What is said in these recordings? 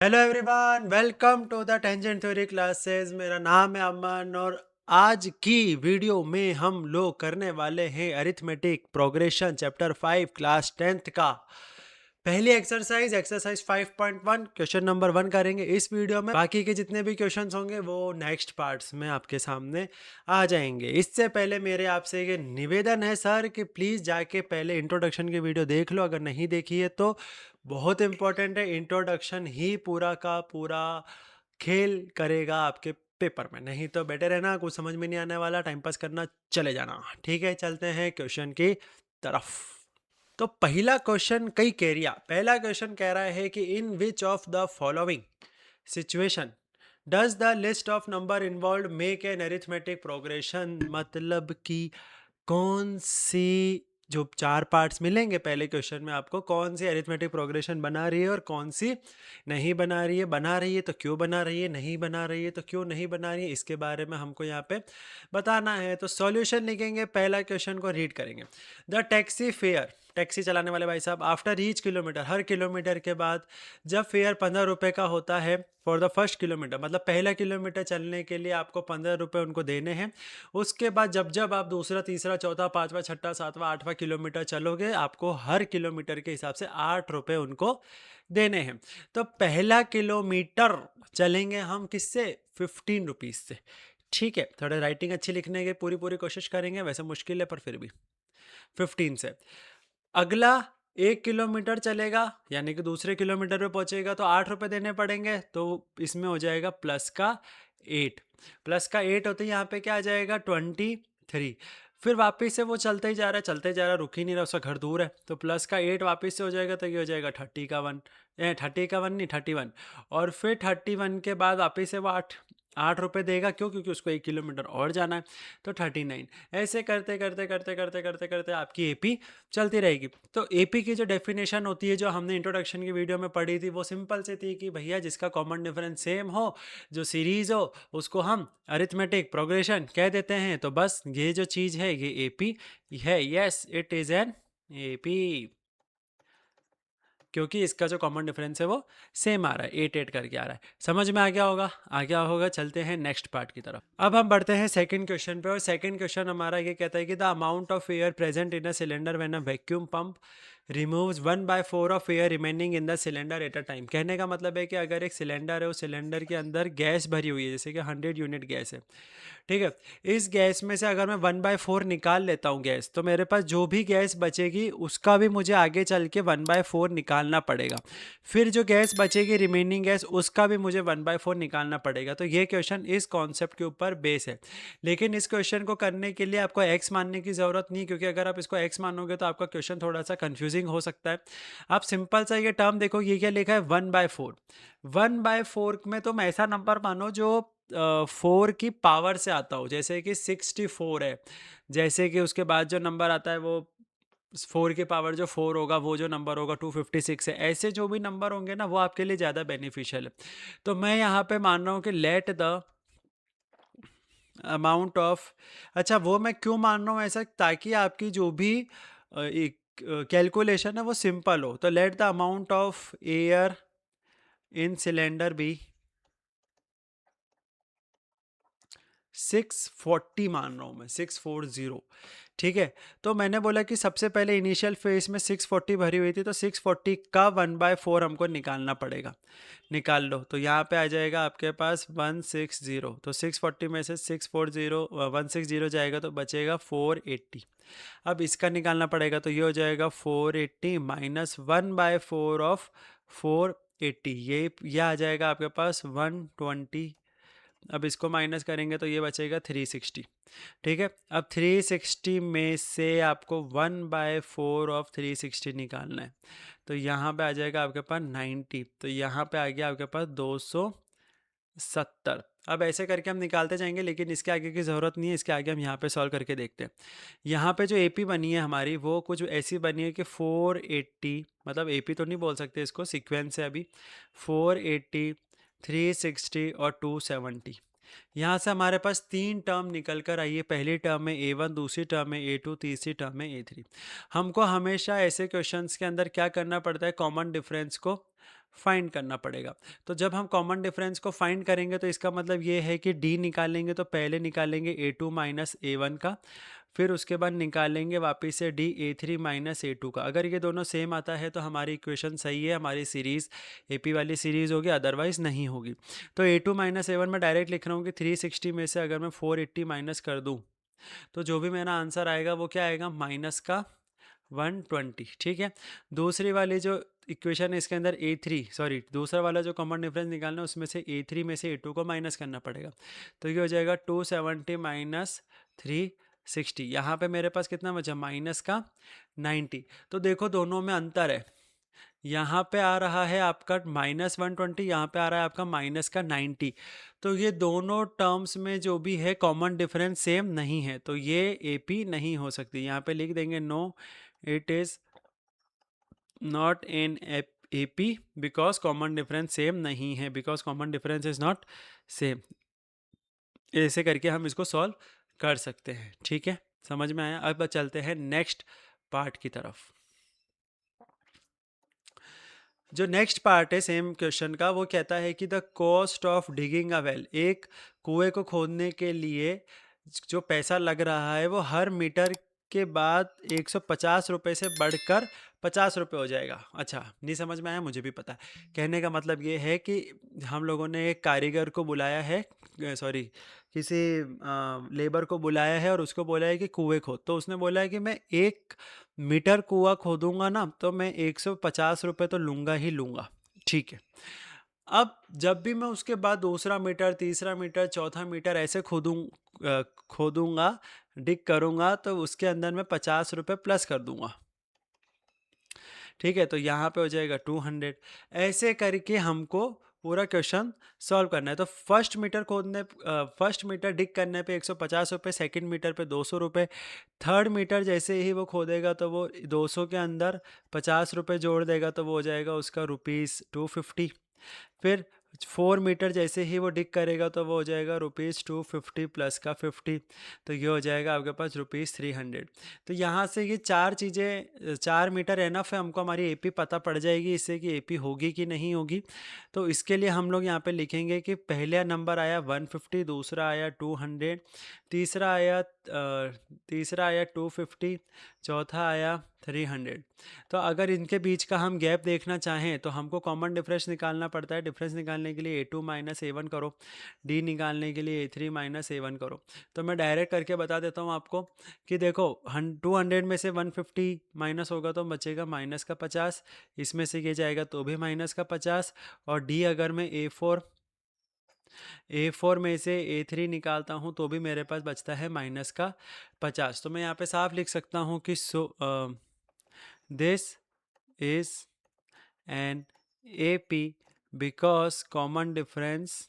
Hello everyone, welcome to the tangent theory classes. मेरा नाम है अमन और आज की वीडियो में हम लोग करने वाले हैं arithmetic progression chapter 5 class 10th का पहली एक्सरसाइज 5.1 क्वेश्चन नंबर 1 करेंगे इस वीडियो में। बाकी के जितने भी क्वेश्चंस होंगे वो नेक्स्ट पार्ट्स में आपके सामने आ जाएंगे। इससे पहले मेरे आपसे ये निवेदन है सर कि प्लीज़ जाके पहले इंट्रोडक्शन की वीडियो देख लो, अगर नहीं देखी है तो। बहुत इंपॉर्टेंट है, इंट्रोडक्शन ही पूरा का पूरा खेल करेगा आपके पेपर में। नहीं तो बेटर रहना, कुछ समझ में नहीं आने वाला, टाइम पास करना चले जाना। ठीक है, चलते हैं क्वेश्चन की तरफ। तो पहला क्वेश्चन कई कह रिया, पहला क्वेश्चन कह रहा है कि in which of the following situation does the list of number involve make an arithmetic progression. मतलब कि कौन सी जो चार पार्ट्स मिलेंगे पहले क्वेश्चन में आपको, कौन सी अरिथमेटिक प्रोग्रेशन बना रही है और कौन सी नहीं बना रही है। बना रही है तो क्यों बना रही है, नहीं बना रही है तो क्यों नहीं बना रही है, इसके बारे में हमको यहाँ पे बताना है। तो सॉल्यूशन लिखेंगे, पहला क्वेश्चन को रीड करेंगे। द टैक्सी फेयर, टैक्सी चलाने वाले भाई साहब, आफ्टर ईच किलोमीटर, हर किलोमीटर के बाद जब फेयर 15 रुपये का होता है फॉर द फर्स्ट किलोमीटर, मतलब पहला किलोमीटर चलने के लिए आपको 15 रुपये उनको देने हैं। उसके बाद जब जब आप दूसरा, तीसरा, चौथा, पाँचवा, छठा, सातवां, आठवां किलोमीटर चलोगे, आपको हर किलोमीटर के हिसाब से 8 रुपये उनको देने हैं। तो पहला किलोमीटर चलेंगे हम किससे, 15 रुपीज़ से। ठीक है, थोड़ा राइटिंग अच्छी लिखने की पूरी पूरी कोशिश करेंगे, वैसे मुश्किल है पर फिर भी 15 से। अगला 1 किलोमीटर चलेगा, यानी कि दूसरे किलोमीटर पे पहुंचेगा तो 8 रुपये देने पड़ेंगे, तो इसमें हो जाएगा प्लस का 8। प्लस का 8 होते ही यहाँ पे क्या आ जाएगा, 23। फिर वापस से वो चलते ही जा रहा है, चलते जा रहा है, रुक ही नहीं रहा, उसका घर दूर है, तो प्लस का 8 वापस से हो जाएगा, तो ये हो जाएगा 30 का 1, 30 का 1 नहीं 31। और फिर 31 के बाद वापस से वो 8 रुपये देगा, क्यों, क्योंकि उसको 1 किलोमीटर और जाना है, तो 39। ऐसे करते करते करते करते करते करते आपकी एपी चलती रहेगी। तो एपी की जो डेफिनेशन होती है, जो हमने इंट्रोडक्शन की वीडियो में पढ़ी थी, वो सिंपल सी थी कि भैया जिसका कॉमन डिफरेंस सेम हो, जो सीरीज हो, उसको हम अरिथमेटिक प्रोग्रेशन कह देते हैं। तो बस ये जो चीज़ है ये एपी है। Yes, it is an AP, क्योंकि इसका जो कॉमन डिफरेंस है वो सेम आ रहा है, 8 8 करके आ रहा है। समझ में आ गया होगा, आ गया होगा। चलते हैं नेक्स्ट पार्ट की तरफ। अब हम बढ़ते हैं सेकंड क्वेश्चन पे, और सेकंड क्वेश्चन हमारा ये कहता है कि the amount of air present in a cylinder when a vacuum pump removes 1/4 of air remaining in the cylinder at a time. कहने का मतलब है कि अगर एक सिलेंडर है, उस सिलेंडर के अंदर गैस भरी हुई है, जैसे कि 100 यूनिट गैस है। ठीक है, इस गैस में से अगर मैं 1/4 निकाल लेता हूँ गैस, तो मेरे पास जो भी गैस बचेगी उसका भी मुझे आगे चल के 1/4 निकालना पड़ेगा। फिर जो गैस बचेगी रिमेनिंग गैस, उसका भी मुझे 1/4 निकालना पड़ेगा। तो ये क्वेश्चन इस कॉन्सेप्ट के ऊपर बेस है। लेकिन इस क्वेश्चन को करने के लिए आपको एक्स मानने की ज़रूरत नहीं, क्योंकि अगर आप इसको एक्स मानोगे तो आपका क्वेश्चन थोड़ा सा कन्फ्यूजिंग हो सकता है। आप सिंपल सा ये टर्म देखो, ये क्या लिखा है, 1/4। 1/4 में तुम ऐसा नंबर मानो जो 4 की पावर से आता हो, जैसे कि 64 है। जैसे कि उसके बाद जो नंबर आता है वो 4 की पावर जो 4 होगा, वो जो नंबर होगा 256 है। ऐसे जो भी नंबर होंगे ना, वो आपके लिए ज़्यादा बेनिफिशियल है। तो मैं यहाँ पे मान रहा हूँ कि लेट द अमाउंट ऑफ, अच्छा वो मैं क्यों मान रहा हूँ ऐसा, ताकि आपकी जो भी एक कैलकुलेशन है वो सिंपल हो। तो let the amount of air in cylinder be 640 मान रहा हूँ मैं, 640। ठीक है, तो मैंने बोला कि सबसे पहले इनिशियल फेज में 640 भरी हुई थी, तो 640 का 1/4 हमको निकालना पड़ेगा। निकाल लो, तो यहाँ पे आ जाएगा आपके पास 160। तो 640 में से 160 जाएगा तो बचेगा 480। अब इसका निकालना पड़ेगा, तो ये हो जाएगा 480 माइनस 1/4 ऑफ 480, ये आ जाएगा आपके पास 120। अब इसको माइनस करेंगे तो ये बचेगा 360। ठीक है, अब 360 में से आपको 1/4 ऑफ 360 निकालना है, तो यहाँ पे आ जाएगा आपके पास 90। तो यहाँ पे आ गया आपके पास 270। अब ऐसे करके हम निकालते जाएंगे, लेकिन इसके आगे की ज़रूरत नहीं है, इसके आगे हम यहाँ पे सॉल्व करके देखते हैं। यहाँ पे जो एपी बनी है हमारी, वो कुछ ऐसी बनी है कि 480, मतलब एपी तो नहीं बोल सकते इसको, सीक्वेंस है अभी। 480, 360 और 270। यहाँ से हमारे पास 3 टर्म निकल कर आई है। पहली टर्म में A1, दूसरी टर्म में A2, तीसरी टर्म में A3। हमको हमेशा ऐसे क्वेश्चंस के अंदर क्या करना पड़ता है, कॉमन डिफरेंस को फाइंड करना पड़ेगा। तो जब हम कॉमन डिफरेंस को फाइंड करेंगे तो इसका मतलब ये है कि डी निकालेंगे तो पहले निकालेंगे A2 माइनस A1 का, फिर उसके बाद निकालेंगे वापस से डी A3 माइनस A2 का। अगर ये दोनों सेम आता है तो हमारी इक्वेशन सही है, हमारी सीरीज़ AP वाली सीरीज़ होगी, अदरवाइज़ नहीं होगी। तो A2 माइनस A1 में डायरेक्ट लिख रहा हूँ कि 360 में से अगर मैं 480 माइनस कर दूँ तो जो भी मेरा आंसर आएगा वो क्या आएगा, माइनस का 120। ठीक है। दूसरी वाली जो इक्वेशन है इसके अंदर दूसरा वाला जो कॉमन डिफरेंस निकालना है उसमें से A3 में से A2 को माइनस करना पड़ेगा। तो ये हो जाएगा 270 माइनस 360। यहाँ पे मेरे पास कितना बचा, माइनस का 90। तो देखो दोनों में अंतर है, यहाँ पे आ रहा है आपका -120, यहाँ पे आ रहा है आपका माइनस का 90। तो ये दोनों टर्म्स में जो भी है कॉमन डिफरेंस सेम नहीं है, तो ये AP नहीं हो सकती। यहाँ पे लिख देंगे no, it is not in AP because common difference same नहीं है, because common difference is not same. ऐसे करके हम इसको सॉल्व कर सकते हैं। ठीक है, समझ में आया। अब चलते हैं नेक्स्ट पार्ट की तरफ। जो नेक्स्ट पार्ट है सेम क्वेश्चन का, वो कहता है कि the cost of digging a well, एक कुएं को खोदने के लिए जो पैसा लग रहा है वो हर मीटर के बाद 150 रुपये से बढ़कर 50 रुपये हो जाएगा। अच्छा, नहीं समझ में आया, मुझे भी पता है। कहने का मतलब ये है कि हम लोगों ने एक कारीगर को बुलाया है, सॉरी किसी लेबर को बुलाया है और उसको बोला है कि कुएं खोद। तो उसने बोला है कि मैं 1 मीटर कुआं खोदूंगा ना तो मैं 150 रुपये तो लूँगा ही लूँगा। ठीक है। अब जब भी मैं उसके बाद दूसरा मीटर, तीसरा मीटर, चौथा मीटर ऐसे खोदूंगा, डिग करूंगा, तो उसके अंदर मैं 50 रुपये प्लस कर दूंगा। ठीक है, तो यहाँ पे हो जाएगा 200। ऐसे करके हमको पूरा क्वेश्चन सॉल्व करना है। तो फर्स्ट मीटर डिग करने पे 150 रुपये, सेकेंड मीटर पे 200 रुपये, थर्ड मीटर जैसे ही वो खोदेगा तो वो 200 के अंदर 50 रुपये जोड़ देगा तो वो हो जाएगा उसका ₹250। फिर 4 मीटर जैसे ही वो डिग करेगा तो वो हो जाएगा ₹250 प्लस का 50, तो ये हो जाएगा आपके पास ₹300। तो यहाँ से ये चार चीज़ें, 4 मीटर एनफ है, हमको हमारी AP पता पड़ जाएगी इससे कि AP होगी कि नहीं होगी। तो इसके लिए हम लोग यहाँ पे लिखेंगे कि पहला नंबर आया 150, दूसरा आया 200, तीसरा आया 250, चौथा आया 300। तो अगर इनके बीच का हम गैप देखना चाहें तो हमको कॉमन डिफरेंस निकालना पड़ता है। डिफरेंस निकालने के लिए A2 माइनस A1 करो, डी निकालने के लिए A3 माइनस A1 करो। तो मैं डायरेक्ट करके बता देता हूँ आपको कि देखो 200 में से 150 माइनस होगा तो बचेगा माइनस का 50, इसमें से ये जाएगा तो भी माइनस का 50, और डी अगर मैं A4 में से A3 निकालता हूँ तो भी मेरे पास बचता है माइनस का 50। तो मैं यहाँ पे साफ लिख सकता हूँ कि this is an AP because common difference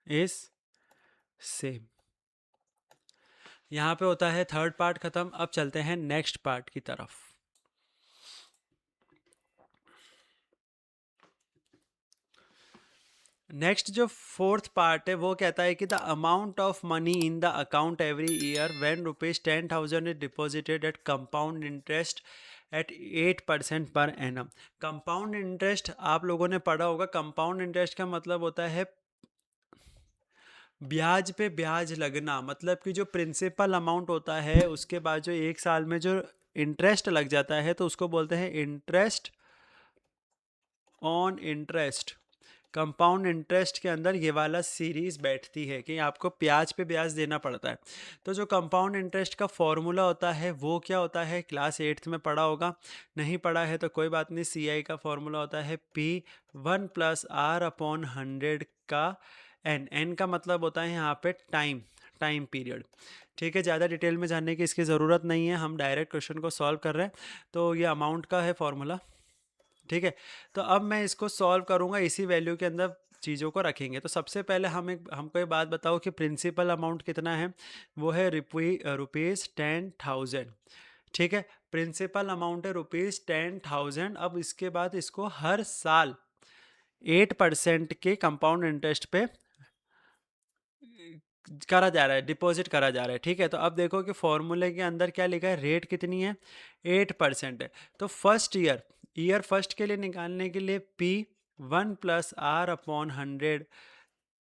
is same। यहाँ पे होता है थर्ड पार्ट खत्म। अब चलते हैं नेक्स्ट पार्ट की तरफ। नेक्स्ट जो फोर्थ पार्ट है वो कहता है कि the amount of money in the account every year when ₹10,000 is deposited at compound interest at 8% per annum. Compound interest आप लोगों ने पढ़ा होगा। कंपाउंड इंटरेस्ट का मतलब होता है ब्याज पे ब्याज लगना, मतलब कि जो प्रिंसिपल अमाउंट होता है उसके बाद जो 1 साल में जो इंटरेस्ट लग जाता है तो उसको बोलते हैं interest on interest. Compound interest के अंदर ये वाला सीरीज बैठती है कि आपको ब्याज पे ब्याज देना पड़ता है। तो जो कंपाउंड इंटरेस्ट का फॉर्मूला होता है वो क्या होता है, क्लास 8th में पढ़ा होगा, नहीं पढ़ा है तो कोई बात नहीं। CI का फॉर्मूला होता है P1 + R/100 का n का मतलब होता है यहाँ पे टाइम पीरियड। ठीक है, ज़्यादा डिटेल में जानने की इसकी ज़रूरत नहीं है, हम डायरेक्ट क्वेश्चन को सॉल्व कर रहे हैं। तो ये अमाउंट का है फॉर्मूला। ठीक है, तो अब मैं इसको सॉल्व करूँगा, इसी वैल्यू के अंदर चीज़ों को रखेंगे। तो सबसे पहले हमको ये बात बताओ कि प्रिंसिपल अमाउंट कितना है। वो है ₹10,000। ठीक है, प्रिंसिपल अमाउंट है ₹10,000। अब इसके बाद इसको हर साल 8% के कंपाउंड इंटरेस्ट पे करा जा रहा है, डिपॉजिट करा जा रहा है, ठीक है। तो अब देखो कि फॉर्मूले के अंदर क्या लिखा है, रेट कितनी है, 8% है। तो ईयर फर्स्ट के लिए निकालने के लिए P1 प्लस आर अपॉन 100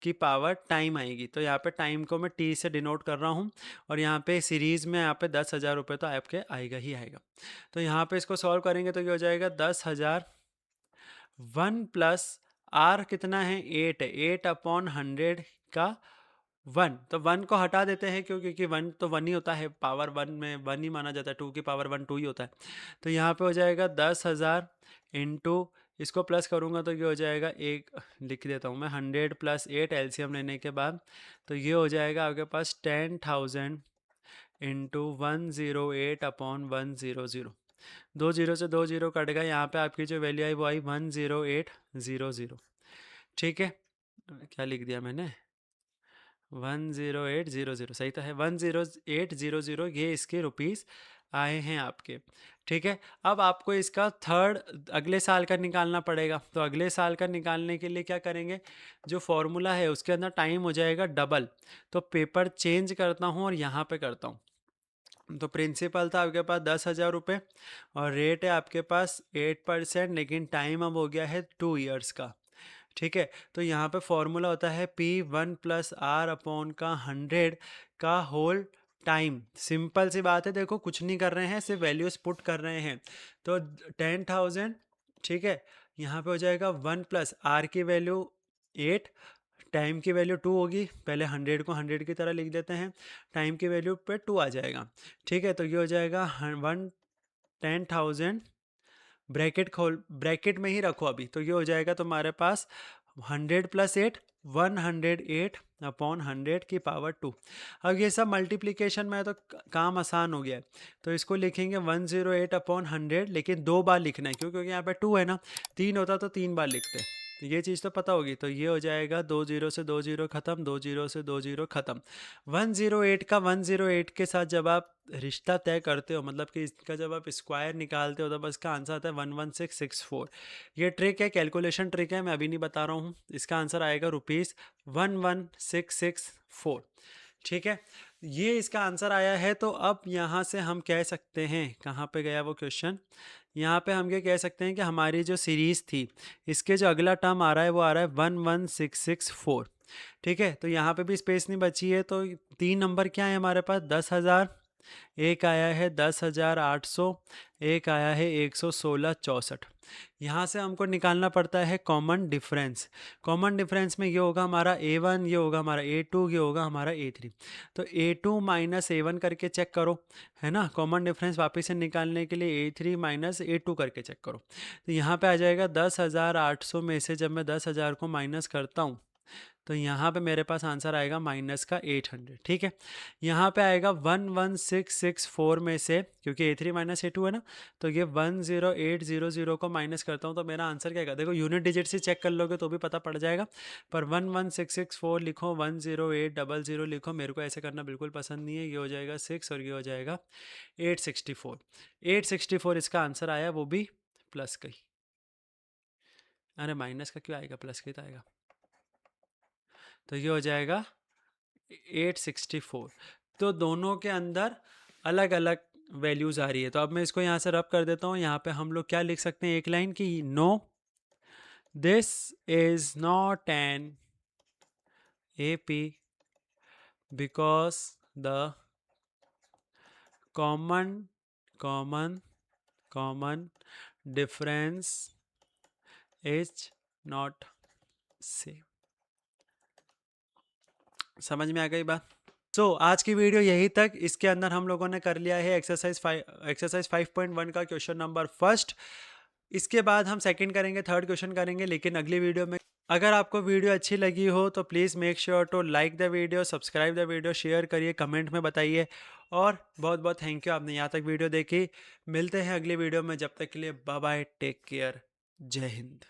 की पावर टाइम आएगी। तो यहाँ पे टाइम को मैं टी से डिनोट कर रहा हूँ, और यहाँ पे सीरीज में यहाँ पे 10,000 रुपये तो आपके आएगा ही आएगा। तो यहाँ पे इसको सॉल्व करेंगे तो ये हो जाएगा 10,000, 1 प्लस आर कितना है, 8 है, 8 अपॉन 100 का 1, तो 1 को हटा देते हैं क्योंकि 1 तो 1 ही होता है, पावर 1 में 1 ही माना जाता है, 2 की पावर 1 2 ही होता है। तो यहाँ पे हो जाएगा 10,000 इंटू, इसको प्लस करूँगा तो ये हो जाएगा, एक लिख देता हूँ मैं, 100 प्लस 8 एलसीएम लेने के बाद, तो ये हो जाएगा आपके पास 10,000 इंटू 108 अपॉन 100, 2 जीरो से 2 जीरो कट गया, यहाँ पे आपकी जो वैल्यू आई वो आई 10800, ठीक है। क्या लिख दिया मैंने, 10800, सही तो है, 10800, ये इसके रुपीस आए हैं आपके, ठीक है। अब आपको इसका थर्ड अगले साल का निकालना पड़ेगा। तो अगले साल का निकालने के लिए क्या करेंगे, जो फॉर्मूला है उसके अंदर टाइम हो जाएगा डबल, तो पेपर चेंज करता हूँ और यहाँ पे करता हूँ। तो प्रिंसिपल था आपके पास 10,000 रुपये, और रेट है आपके पास 8%, लेकिन टाइम अब हो गया है 2 ईयर्स का, ठीक है। तो यहाँ पे फॉर्मूला होता है P1 प्लस आर अपॉन का 100 का होल टाइम। सिंपल सी बात है, देखो कुछ नहीं कर रहे हैं, सिर्फ वैल्यूज पुट कर रहे हैं। तो 10,000, ठीक है, यहाँ पे हो जाएगा 1 प्लस आर की वैल्यू 8, टाइम की वैल्यू 2 होगी, पहले 100 को 100 की तरह लिख देते हैं, टाइम की वैल्यू पे 2 आ जाएगा, ठीक है। तो ये हो जाएगा 10,000, ब्रैकेट में ही रखो अभी, तो ये हो जाएगा तुम्हारे पास 100 प्लस 8, 108 अपॉन 100 की पावर 2। अब ये सब मल्टीप्लिकेशन में है तो काम आसान हो गया है। तो इसको लिखेंगे 108 अपॉन 100, लेकिन 2 बार लिखना है, क्योंकि यहाँ पे 2 है ना, 3 होता तो 3 बार लिखते हैं। तो ये चीज़ तो पता होगी। तो ये हो जाएगा 2 जीरो से 2 जीरो खत्म, 2 जीरो से 2 जीरो खत्म। 108 का 108 के साथ जब आप रिश्ता तय करते हो, मतलब कि इसका जब आप स्क्वायर निकालते हो, तब इसका आंसर आता है 11664। ये ट्रिक है, कैलकुलेशन ट्रिक है, मैं अभी नहीं बता रहा हूँ। इसका आंसर आएगा ₹11664, ठीक है। ये इसका आंसर आया है। तो अब यहाँ से हम कह सकते हैं, कहाँ पे गया वो क्वेश्चन, यहाँ पे हम ये कह सकते हैं कि हमारी जो सीरीज़ थी, इसके जो अगला टर्म आ रहा है वो आ रहा है 11664, ठीक है। तो यहाँ पे भी स्पेस नहीं बची है, तो 3 नंबर क्या है हमारे पास, 10,000, एक आया है 10,800, एक आया है 11664। यहाँ से हमको निकालना पड़ता है कॉमन डिफरेंस। कॉमन डिफरेंस में ये होगा हमारा A1, ये होगा हमारा A2, ये होगा हमारा A3। तो A2 माइनस A1 करके चेक करो, है ना। कॉमन डिफरेंस वापस से निकालने के लिए A3 माइनस A2 करके चेक करो। तो यहाँ पे आ जाएगा 10,800 में से जब मैं 10,000 को माइनस करता हूँ, तो यहाँ पे मेरे पास आंसर आएगा माइनस का 800, ठीक है। यहाँ पे आएगा 11664 में से, क्योंकि A3 माइनस A2 है ना, तो ये 10800 को माइनस करता हूँ तो मेरा आंसर क्या आएगा। देखो यूनिट डिजिट से चेक कर लोगे तो भी पता पड़ जाएगा, पर 11664 लिखो, 10800 लिखो, मेरे को ऐसे करना बिल्कुल पसंद नहीं है। ये हो जाएगा 6 और ये हो जाएगा 864। 864 इसका आंसर आया, वो भी प्लस का ही। अरे माइनस का क्यों आएगा, प्लस का ही तो आएगा। तो ये हो जाएगा 864। तो दोनों के अंदर अलग अलग वैल्यूज आ रही है। तो अब मैं इसको यहाँ से रब कर देता हूँ। यहाँ पे हम लोग क्या लिख सकते हैं, एक लाइन की, no this is not an AP because the common difference is not same. समझ में आ गई बात। आज की वीडियो यही तक। इसके अंदर हम लोगों ने कर लिया है एक्सरसाइज 5.1 का क्वेश्चन नंबर फर्स्ट। इसके बाद हम सेकंड करेंगे, थर्ड क्वेश्चन करेंगे, लेकिन अगली वीडियो में। अगर आपको वीडियो अच्छी लगी हो तो please make sure to like the video, subscribe the video, share करिए, कमेंट में बताइए, और बहुत बहुत थैंक यू आपने यहाँ तक वीडियो देखी। मिलते हैं अगली वीडियो में, जब तक के लिए बाय बाय, टेक केयर, जय हिंद।